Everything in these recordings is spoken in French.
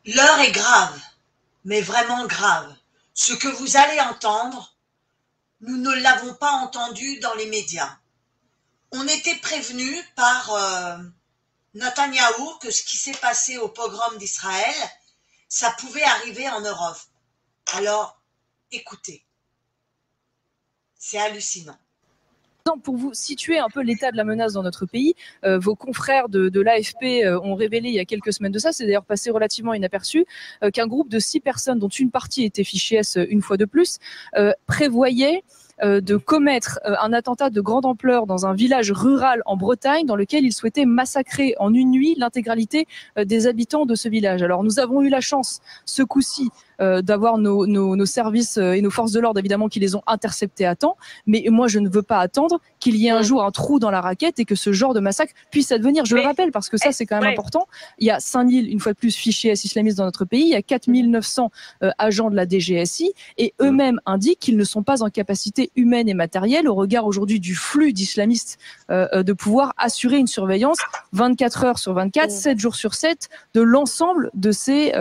L'heure est grave, mais vraiment grave. Ce que vous allez entendre, nous ne l'avons pas entendu dans les médias. On était prévenu par Netanyahou que ce qui s'est passé au pogrom d'Israël, ça pouvait arriver en Europe. Alors, écoutez, c'est hallucinant. Pour vous situer un peu l'état de la menace dans notre pays, vos confrères de l'AFP ont révélé il y a quelques semaines de ça, c'est d'ailleurs passé relativement inaperçu, qu'un groupe de 6 personnes, dont une partie était fichée S une fois de plus, prévoyait de commettre un attentat de grande ampleur dans un village rural en Bretagne dans lequel ils souhaitaient massacrer en une nuit l'intégralité des habitants de ce village. Alors nous avons eu la chance ce coup-ci d'avoir nos services et nos forces de l'ordre évidemment qui les ont interceptés à temps, mais moi je ne veux pas attendre qu'il y ait un jour un trou dans la raquette et que ce genre de massacre puisse advenir. Je le rappelle parce que ça c'est quand même important. Il y a 5000 une fois de plus fichés islamistes dans notre pays, il y a 4900 agents de la DGSI et eux-mêmes indiquent qu'ils ne sont pas en capacité humaine et matérielle au regard aujourd'hui du flux d'islamistes de pouvoir assurer une surveillance 24 heures sur 24, 7 jours sur 7 de l'ensemble de ces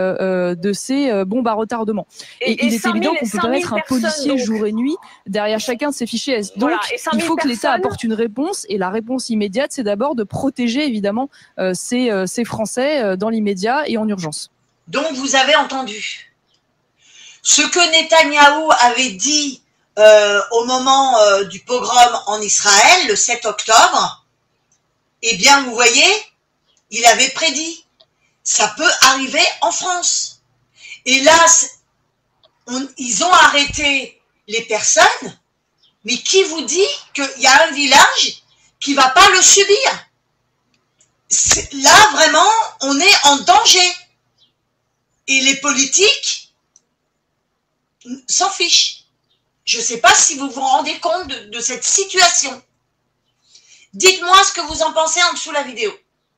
bombes à retardement. Et il est évident qu'on peut pas mettre un policier donc jour et nuit derrière chacun de ces fichiers S. Donc, il faut que l'État apporte une réponse et la réponse immédiate, c'est d'abord de protéger évidemment ces Français dans l'immédiat et en urgence. Donc, vous avez entendu ce que Netanyahou avait dit au moment du pogrom en Israël, le 7 octobre, eh bien, vous voyez, il avait prédit, ça peut arriver en France. Et là, ils ont arrêté les personnes, mais qui vous dit qu'il y a un village qui ne va pas le subir? Là, vraiment, on est en danger. Et les politiques s'en fichent. Je ne sais pas si vous vous rendez compte de cette situation. Dites-moi ce que vous en pensez en dessous de la vidéo.